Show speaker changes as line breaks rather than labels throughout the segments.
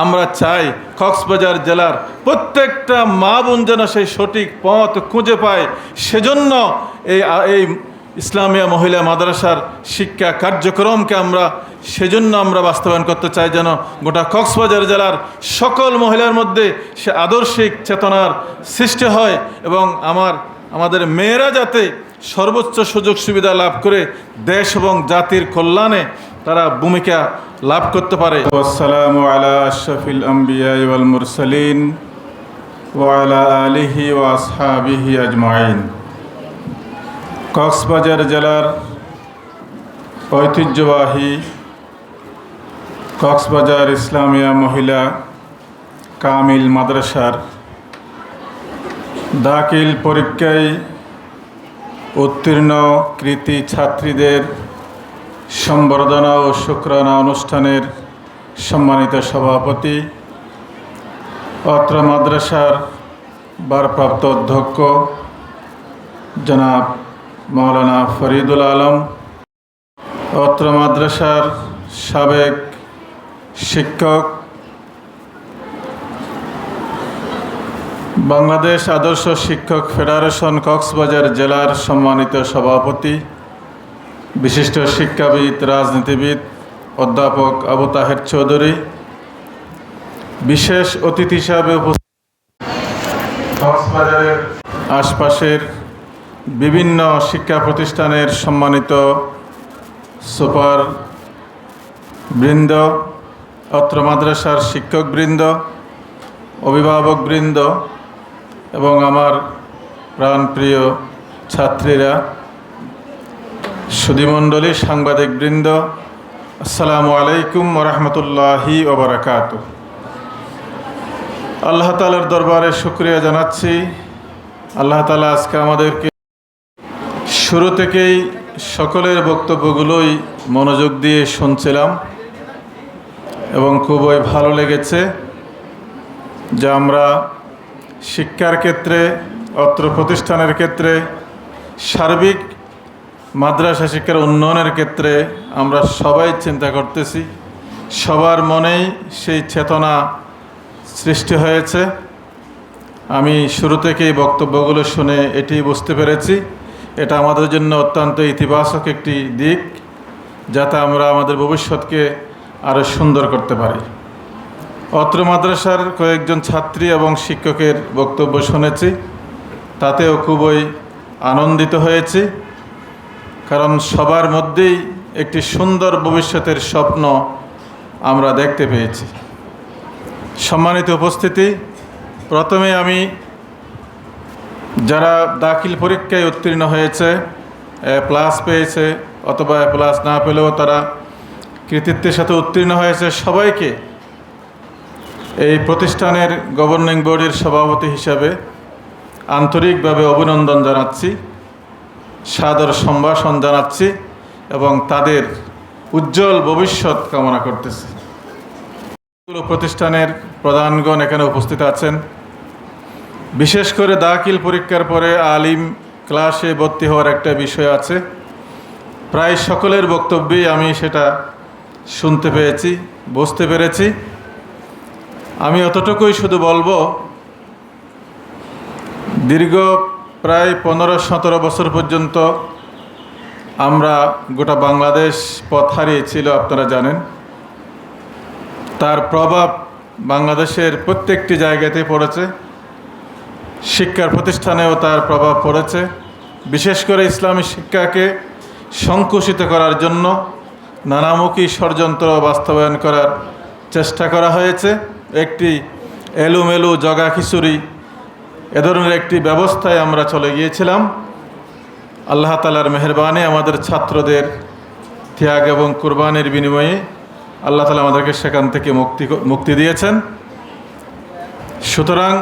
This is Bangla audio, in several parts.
আমরা চাই কক্সবাজার জেলার প্রত্যেকটা মা বোন যেন সেই সঠিক পথ খুঁজে পায়। সেজন্য এই ইসলামিয়া মহিলা মাদ্রাসার শিক্ষা কার্যক্রমকে সেজন্য আমরা বাস্তবায়ন করতে চাই, যেন গোটা কক্সবাজার জেলার সকল মহিলার মধ্যে সে আদর্শিক চেতনার সৃষ্টি হয় এবং আমাদের মেয়েরা যাতে সর্বোচ্চ সুযোগ সুবিধা লাভ করে দেশ এবং জাতির কল্যাণে তারা ভূমিকা লাভ করতে পারে। আসসালামু আলা আশরাফিল আম্বিয়া ওয়াল মুরসালিন ওয়া আলা আলিহি ওয়া আসহাবিহি আজমাইন। কক্সবাজার জেলার ঐতিহ্যবাহী কক্সবাজার ইসলামিয়া মহিলা কামিল মাদ্রাসার দাখিল পরীক্ষায় উত্তীর্ণ কৃতী ছাত্রীদের সম্বর্ধনা ও শুকরানা অনুষ্ঠানের সম্মানিত সভাপতি, অত্র মাদ্রাসার ভারপ্রাপ্ত অধ্যক্ষ জনাব মাওলানা ফরিদুল আলম, অত্র মাদ্রাসার সাবেক শিক্ষক, বাংলাদেশ আদর্শ শিক্ষক ফেডারেশন কক্সবাজার জেলার সম্মানিত সভাপতি, বিশিষ্ট শিক্ষাবিদ, রাজনীতিবিদ অধ্যাপক আবু তাহের চৌধুরী, বিশেষ অতিথি হিসাবে কক্সবাজারের আশপাশের বিভিন্ন শিক্ষা প্রতিষ্ঠানের সম্মানিত সুপার বৃন্দ, অত্র মাদ্রাসার শিক্ষকবৃন্দ, অভিভাবকবৃন্দ এবং আমার প্রাণপ্রিয় ছাত্রীরা, সুধীমণ্ডলী, সাংবাদিকবৃন্দ, আসসালামু আলাইকুম ওয়া রাহমাতুল্লাহি ওয়া বারাকাতুহু। আল্লাহ তাআলার দরবারে শুকরিয়া জানাচ্ছি। আল্লাহ তাআলা আজকে আমাদেরকে শুরু থেকেই সকলের বক্তব্যগুলোই মনোযোগ দিয়ে শুনছিলাম এবং খুবই ভালো লেগেছে যে আমরা শিক্ষার ক্ষেত্রে, অত্র প্রতিষ্ঠানের ক্ষেত্রে, সার্বিক মাদ্রাসা শিক্ষার উন্নয়নের ক্ষেত্রে আমরা সবাই চিন্তা করতেছি, সবার মনেই সেই চেতনা সৃষ্টি হয়েছে। আমি শুরু থেকেই বক্তব্যগুলো শুনে এটি বুঝতে পেরেছি এটা আমাদের জন্য অত্যন্ত ইতিবাচক একটি দিক, যাতে আমরা আমাদের ভবিষ্যৎকে আরও সুন্দর করতে পারি। অত্র মাদ্রাসার কয়েকজন ছাত্রী এবং শিক্ষকের বক্তব্য শুনেছি, তাতেও খুবই আনন্দিত হয়েছি, কারণ সবার মধ্যেই একটি সুন্দর ভবিষ্যতের স্বপ্ন আমরা দেখতে পেয়েছি। সম্মানিত উপস্থিতি, প্রথমে আমি যারা দাখিল পরীক্ষায় উত্তীর্ণ হয়েছে, প্লাস পেয়েছে অথবা প্লাস না পেলেও তারা কৃতিত্বের সাথে উত্তীর্ণ হয়েছে, সবাইকে এই প্রতিষ্ঠানের গভর্নিং বডির সভাপতি হিসাবে আন্তরিকভাবে অভিনন্দন জানাচ্ছি, সাদর সম্ভাষণ জানাচ্ছি এবং তাদের উজ্জ্বল ভবিষ্যৎ কামনা করতেছি। প্রতিষ্ঠানের প্রধানগণ এখানে উপস্থিত আছেন। বিশেষ করে দাখিল পরীক্ষার পরে আলিম ক্লাসে ভর্তি হওয়ার একটা বিষয় আছে, প্রায় সকলের বক্তব্যেই আমি সেটা শুনতে পেয়েছি, বুঝতে পেরেছি। আমি অতটুকুই শুধু বলবো, দীর্ঘ প্রায় 15-17 বছর পর্যন্ত আমরা গোটা বাংলাদেশ পথ হারিয়েছিল, আপনারা জানেন। তার প্রভাব বাংলাদেশের প্রত্যেকটি জায়গাতে পড়েছে, শিক্ষার প্রতিষ্ঠানেও তার প্রভাব পড়েছে। বিশেষ করে ইসলামী শিক্ষাকে সংকুচিত করার জন্য নানামুখী ষড়যন্ত্র বাস্তবায়ন করার চেষ্টা করা হয়েছে। একটি এলোমেলো জগা খিচুড়ি এ ধরনের একটি ব্যবস্থায় আমরা চলে গিয়েছিলাম। আল্লাহ তাআলার মেহেরবানি, আমাদের ছাত্রদের ত্যাগ এবং কুরবানির বিনিময়ে আল্লাহ তাআলা আমাদেরকে সেখান থেকে মুক্তি দিয়েছেন। সুতরাং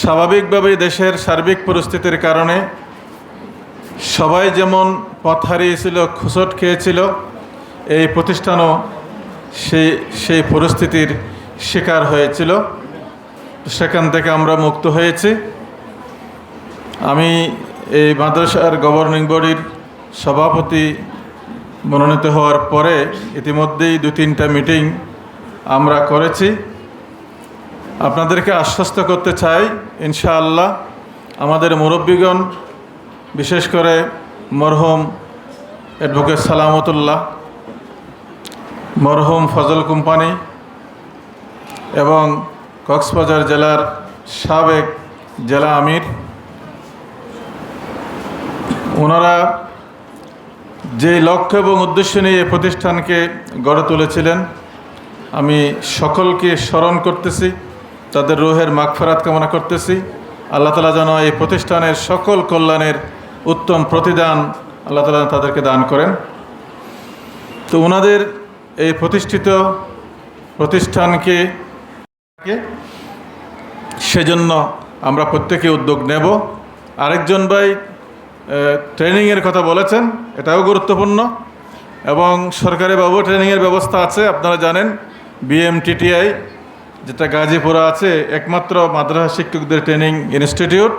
স্বাভাবিকভাবেই দেশের সার্বিক পরিস্থিতির কারণে সবাই যেমন পথ হারিয়েছিল, খুঁচট খেয়েছিল, এই প্রতিষ্ঠানও সেই পরিস্থিতির শিকার হয়েছিল। সেখান থেকে আমরা মুক্ত হয়েছি। আমি এই মাদ্রাসার গভর্নিং বডির সভাপতি মনোনীত হওয়ার পরে ইতিমধ্যেই 2-3টা মিটিং আমরা করেছি। আপনাদেরকে আশ্বস্ত করতে চাই, ইনশাআল্লাহ আমাদের মুরব্বীগণ, বিশেষ করে মরহুম অ্যাডভোকেট সালামতুল্লাহ, মরহুম ফজল কোম্পানি এবং কক্সবাজার জেলার সাবেক জেলা আমির, ওনারা যে লক্ষ্য এবং উদ্দেশ্য নিয়ে এই প্রতিষ্ঠানকে গড়ে তুলেছিলেন, আমি সকলকে স্মরণ করতেছি, তাদের রুহের মাগফিরাত কামনা করতেছি। আল্লাহ তাআলা যেন এই প্রতিষ্ঠানের সকল কল্যাণের উত্তম প্রতিদান আল্লাহ তাআলা তাদেরকে দান করেন। তো ওনাদের এই প্রতিষ্ঠিত প্রতিষ্ঠানকে সেজন্য আমরা প্রত্যেকে উদ্যোগ নেব। আরেকজন ভাই ট্রেনিংয়ের কথা বলেছেন, এটাও গুরুত্বপূর্ণ এবং সরকারিভাবেও ট্রেনিংয়ের ব্যবস্থা আছে। আপনারা জানেন বিএমটিটিআই, যেটা গাজীপুরে আছে, একমাত্র মাদ্রাসা শিক্ষকদের ট্রেনিং ইনস্টিটিউট।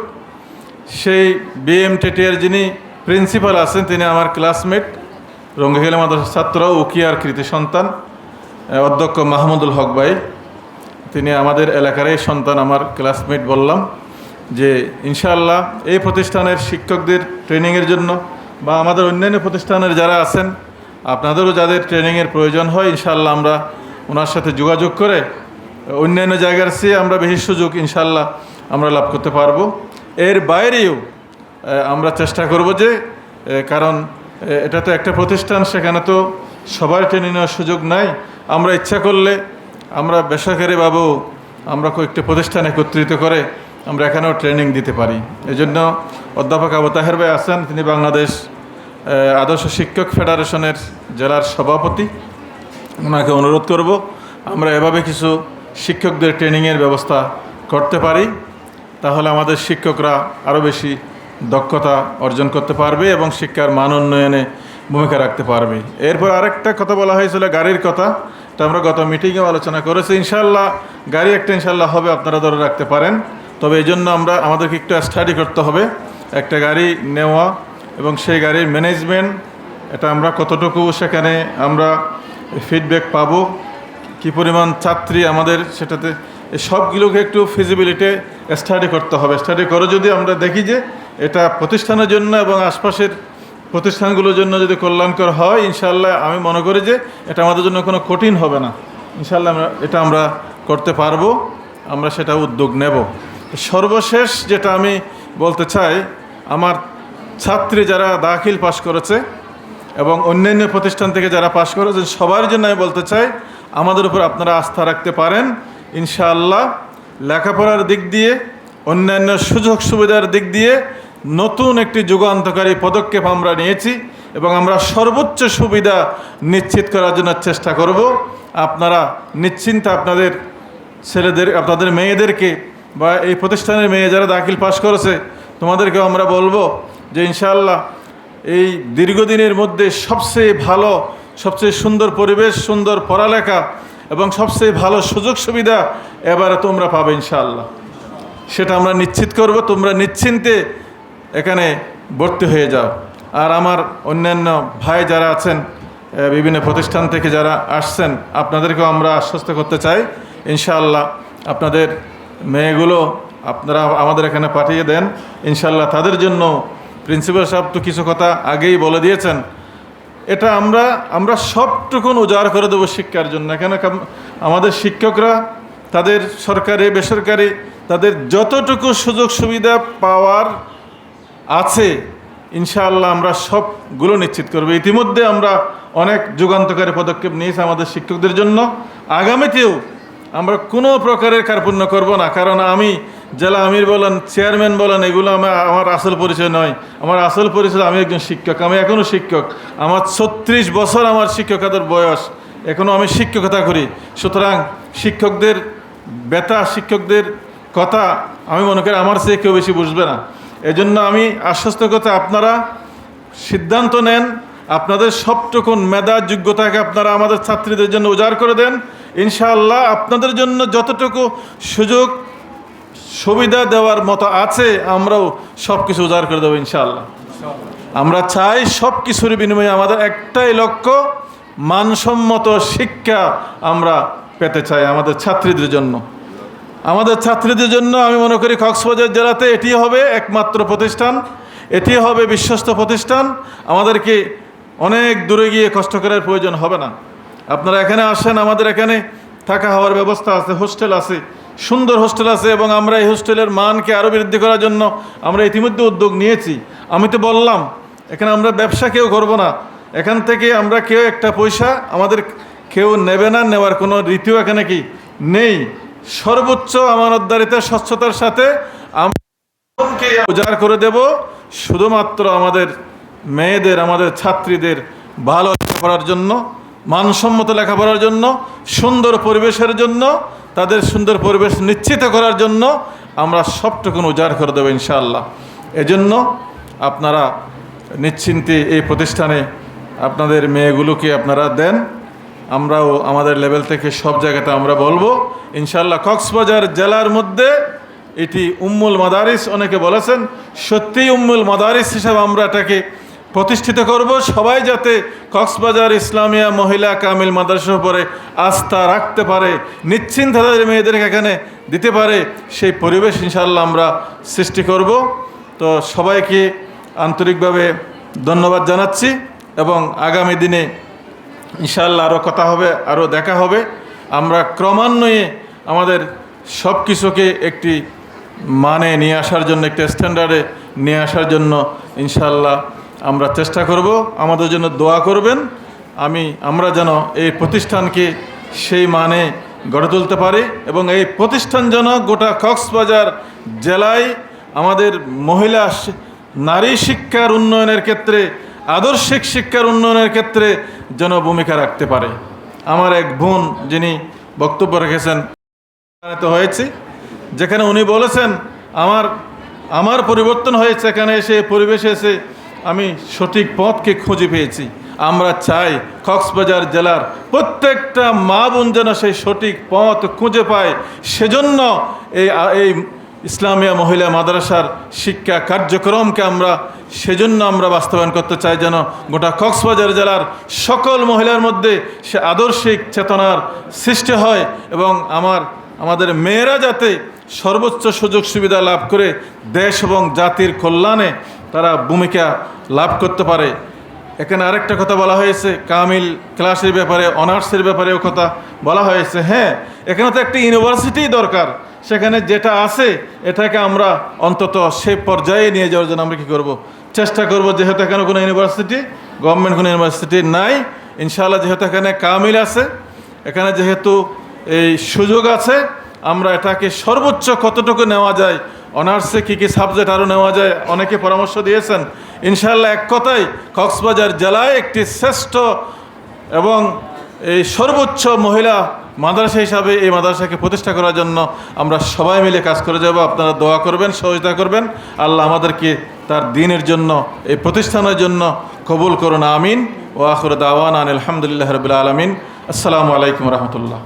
সেই বিএমটিটিআইয়ের যিনি প্রিন্সিপাল আছেন তিনি আমার ক্লাসমেট, রঙ্গিখালী মাদ্রাসার ছাত্র, উকিয়ার কৃতি সন্তান, অধ্যক্ষ মাহমুদুল হক ভাই। তিনি আমাদের এলাকারই সন্তান, আমার ক্লাসমেট। বললাম যে ইনশাআল্লাহ এই প্রতিষ্ঠানের শিক্ষকদের ট্রেনিংয়ের জন্য বা আমাদের অন্যান্য প্রতিষ্ঠানের যারা আছেন, আপনাদেরও যাদের ট্রেনিংয়ের প্রয়োজন হয়, ইনশাআল্লাহ আমরা ওনার সাথে যোগাযোগ করে অন্যান্য জায়গার চেয়ে আমরা বেশি সুযোগ ইনশাআল্লাহ আমরা লাভ করতে পারবো। এর বাইরেও আমরা চেষ্টা করব যে, কারণ এটা তো একটা প্রতিষ্ঠান, সেখানে তো সবার ট্রেনিং নেওয়ার সুযোগ নাই। আমরা ইচ্ছা করলে আমরা বেসরকারিভাবেও আমরা কয়েকটি প্রতিষ্ঠান একত্রিত করে আমরা এখানেও ট্রেনিং দিতে পারি। এই জন্য অধ্যাপক আবু তাহের ভাই আছেন, তিনি বাংলাদেশ আদর্শ শিক্ষক ফেডারেশনের জেলার সভাপতি। ওনাকে অনুরোধ করব আমরা এভাবে কিছু শিক্ষকদের ট্রেনিংয়ের ব্যবস্থা করতে পারি, তাহলে আমাদের শিক্ষকরা আরও বেশি দক্ষতা অর্জন করতে পারবে এবং শিক্ষার মান উন্নয়নে ভূমিকা রাখতে পারবে। এরপর আরেকটা কথা বলা হয়েছিল গাড়ির কথা, এটা আমরা গত মিটিংয়েও আলোচনা করেছি। ইনশাআল্লাহ গাড়ি একটা ইনশাআল্লাহ হবে, আপনারা ধরে রাখতে পারেন। তবে এই জন্য আমাদেরকে একটু স্টাডি করতে হবে একটা গাড়ি নেওয়া এবং সেই গাড়ির ম্যানেজমেন্ট, এটা আমরা কতটুকু সেখানে আমরা ফিডব্যাক পাবো, কী পরিমাণ ছাত্রী আমাদের সেটাতে, এই সবগুলোকে একটু ফিজিবিলিটি স্টাডি করতে হবে। স্টাডি করে যদি আমরা দেখি যে এটা প্রতিষ্ঠানের জন্য এবং আশপাশের প্রতিষ্ঠানগুলোর জন্য যদি কল্যাণকর হয়, ইনশাআল্লাহ আমি মনে করি যে এটা আমাদের জন্য কোনো কঠিন হবে না। ইনশাআল্লাহ আমরা করতে পারবো, আমরা সেটা উদ্যোগ নেব। সর্বশেষ যেটা আমি বলতে চাই, আমার ছাত্রী যারা দাখিল পাশ করেছে এবং অন্যান্য প্রতিষ্ঠান থেকে যারা পাশ করেছেন, সবার জন্য আমি বলতে চাই আমাদের উপর আপনারা আস্থা রাখতে পারেন। ইনশাআল্লাহ লেখাপড়ার দিক দিয়ে, অন্যান্য সুযোগ সুবিধার দিক দিয়ে নতুন একটি যুগান্তকারী পদক্ষেপ আমরা নিয়েছি এবং আমরা সর্বোচ্চ সুবিধা নিশ্চিত করার জন্য চেষ্টা করব। আপনারা নিশ্চিন্তে আপনাদের ছেলেদের, আপনাদের মেয়েদেরকে বা এই প্রতিষ্ঠানের মেয়ে যারা দাখিল পাশ করেছে তোমাদেরকেও আমরা বলবো যে ইনশাআল্লাহ এই দীর্ঘদিনের মধ্যে সবচেয়ে ভালো, সবচেয়ে সুন্দর পরিবেশ, সুন্দর পড়ালেখা এবং সবচেয়ে ভালো সুযোগ সুবিধা এবারে তোমরা পাবে ইনশাআল্লাহ। সেটা আমরা নিশ্চিত করব। তোমরা নিশ্চিন্তে এখানে ভর্তি হয়ে যাও। আর আমার অন্যান্য ভাই যারা আছেন বিভিন্ন প্রতিষ্ঠান থেকে যারা আসছেন, আপনাদেরকেও আমরা আশ্বস্ত করতে চাই ইনশাআল্লাহ আপনাদের মেয়েগুলো আপনারা আমাদের এখানে পাঠিয়ে দেন। ইনশাআল্লাহ তাদের জন্য প্রিন্সিপাল সাহেব তো কিছু কথা আগেই বলে দিয়েছেন, এটা আমরা সবটুকুন উজাড় করে দেবো শিক্ষার জন্য। এখানে আমাদের শিক্ষকরা তাদের সরকারি বেসরকারি তাদের যতটুকু সুযোগ সুবিধা পাওয়ার আছে ইনশাআল্লাহ আমরা সবগুলো নিশ্চিত করব। ইতিমধ্যে আমরা অনেক যুগান্তকারী পদক্ষেপ নিয়েছি আমাদের শিক্ষকদের জন্য। আগামীতেও আমরা কোনো প্রকারের কার্পণ্য করব না, কারণ আমি জেলা আমির বলেন, চেয়ারম্যান বলেন, এগুলো আমার আসল পরিচয় নয়। আমার আসল পরিচয় আমি একজন শিক্ষক, আমি এখনও শিক্ষক। আমার 36 বছর আমার শিক্ষকতার বয়স, এখনও আমি শিক্ষকতা করি। সুতরাং শিক্ষকদের ব্যথা, শিক্ষকদের কথা আমি মনে করি আমার চেয়ে কেউ বেশি বুঝবে না। এজন্য আমি আশ্বস্ত করতে, আপনারা সিদ্ধান্ত নেন, আপনাদের সবটুকুন মেধা যোগ্যতাকে আপনারা আমাদের ছাত্রীদের জন্য উজাড় করে দেন। ইনশাআল্লাহ আপনাদের জন্য যতটুকু সুযোগ সুবিধা দেওয়ার মতো আছে আমরাও সব কিছু উজাড় করে দেবো ইনশাআল্লাহ। আমরা চাই সব কিছুর বিনিময়ে আমাদের একটাই লক্ষ্য, মানসম্মত শিক্ষা আমরা পেতে চাই আমাদের ছাত্রীদের জন্য। আমাদের ছাত্রীদের জন্য আমি মনে করি কক্সবাজার জেলাতে এটি হবে একমাত্র প্রতিষ্ঠান, এটি হবে বিশ্বস্ত প্রতিষ্ঠান। আমাদেরকে অনেক দূরে গিয়ে কষ্ট করার প্রয়োজন হবে না। আপনারা এখানে আসেন, আমাদের এখানে থাকা হওয়ার ব্যবস্থা আছে, হোস্টেল আছে, সুন্দর হোস্টেল আছে, এবং আমরা এই হোস্টেলের মানকে আরও বৃদ্ধি করার জন্য আমরা ইতিমধ্যে উদ্যোগ নিয়েছি। আমি তো বললাম এখানে আমরা ব্যবসা কেউ করব না, এখান থেকে আমরা কেউ একটা পয়সা আমাদের কেউ নেবে না, নেওয়ার কোনো রীতিও এখানে কি নেই। সর্বোচ্চ আমানতদারিতা স্বচ্ছতার সাথে আমরা উজাড় করে দেব শুধুমাত্র আমাদের মেয়েদের, আমাদের ছাত্রীদের ভালো লেখাপড়ার জন্য, মানসম্মত লেখাপড়ার জন্য, সুন্দর পরিবেশের জন্য, তাদের সুন্দর পরিবেশ নিশ্চিত করার জন্য আমরা সবটুকুন উজাড় করে দেবো ইনশাআল্লাহ। এজন্য আপনারা নিশ্চিন্তে এই প্রতিষ্ঠানে আপনাদের মেয়েগুলোকে আপনারা দেন। আমরাও আমাদের লেভেল থেকে সব জায়গাতে আমরা বলবো ইনশাআল্লাহ। কক্সবাজার জেলার মধ্যে এটি উম্মুল মাদারিস, অনেকে বলেছেন, সত্যিই উম্মুল মাদারিস হিসাবে আমরা এটাকে প্রতিষ্ঠিত করব। সবাই যাতে কক্সবাজার ইসলামিয়া মহিলা কামিল মাদ্রাসার উপরে আস্থা রাখতে পারে, নিশ্চিন্ত তাদের মেয়েদেরকে এখানে দিতে পারে, সেই পরিবেশ ইনশাআল্লাহ আমরা সৃষ্টি করব। তো সবাইকে আন্তরিকভাবে ধন্যবাদ জানাচ্ছি, এবং আগামী দিনে ইনশাআল্লাহ আরও কথা হবে, আরও দেখা হবে। আমরা ক্রমান্বয়ে আমাদের সব কিছুকে একটি মানে নিয়ে আসার জন্য, একটি স্ট্যান্ডার্ডে নিয়ে আসার জন্য ইনশাআল্লাহ আমরা চেষ্টা করব। আমাদের জন্য দোয়া করবেন, আমরা যেন এই প্রতিষ্ঠানকে সেই মানে গড়ে তুলতে পারি, এবং এই প্রতিষ্ঠান যেন গোটা কক্সবাজার জেলায় আমাদের মহিলা নারী শিক্ষার উন্নয়নের ক্ষেত্রে, আদর্শিক শিক্ষার উন্নয়নের ক্ষেত্রে যেন ভূমিকা রাখতে পারে। আমার এক বোন যিনি বক্তব্য রেখেছেন হয়েছি, যেখানে উনি বলেছেন আমার পরিবর্তন হয়েছে, এখানে এসে পরিবেশে এসে আমি সঠিক পথকে খুঁজে পেয়েছি। আমরা চাই কক্সবাজার জেলার প্রত্যেকটা মা বোন যেন সেই সঠিক পথ খুঁজে পায়। সেজন্য এই ইসলামিয়া মহিলা মাদ্রাসার শিক্ষা কার্যক্রমকে সেজন্য আমরা বাস্তবায়ন করতে চাই, যেন গোটা কক্সবাজার জেলার সকল মহিলার মধ্যে সে আদর্শিক চেতনার সৃষ্টি হয়, এবং আমাদের মেয়েরা যাতে সর্বোচ্চ সুযোগ সুবিধা লাভ করে দেশ এবং জাতির কল্যাণে তারা ভূমিকা লাভ করতে পারে। এখানে আরেকটা কথা বলা হয়েছে, কামিল ক্লাসের ব্যাপারে, অনার্সের ব্যাপারেও কথা বলা হয়েছে। হ্যাঁ, এখানে তো একটি ইউনিভার্সিটি দরকার। সেখানে যেটা আছে এটাকে আমরা অন্তত সে পর্যায়ে নিয়ে যাওয়ার জন্য আমরা কী করব, চেষ্টা করব। যেহেতু এখানে কোনো ইউনিভার্সিটি, গভর্নমেন্ট কোনো ইউনিভার্সিটি নাই, ইনশাআল্লাহ যেহেতু এখানে কামিল আছে, এখানে যেহেতু এই সুযোগ আছে, আমরা এটাকে সর্বোচ্চ কতটুকু নেওয়া যায়, অনার্সে কী কী সাবজেক্ট আরও নেওয়া যায়, অনেকে পরামর্শ দিয়েছেন। ইনশাআল্লাহ এক কথায় কক্সবাজার জেলায় একটি শ্রেষ্ঠ এবং এই সর্বোচ্চ মহিলা মাদ্রাসা হিসাবে এই মাদ্রাসাকে প্রতিষ্ঠা করার জন্য আমরা সবাই মিলে কাজ করে যাব। আপনারা দোয়া করবেন, সহযোগিতা করবেন। আল্লাহ আমাদেরকে তার দ্বীনের জন্য, এই প্রতিষ্ঠানের জন্য কবুল করুন, আমিন। ওয়া আখিরু দাওয়ানা আলহামদুলিল্লাহি রাব্বিল আলামিন। আসসালামু আলাইকুম ওয়া রাহমাতুল্লাহ।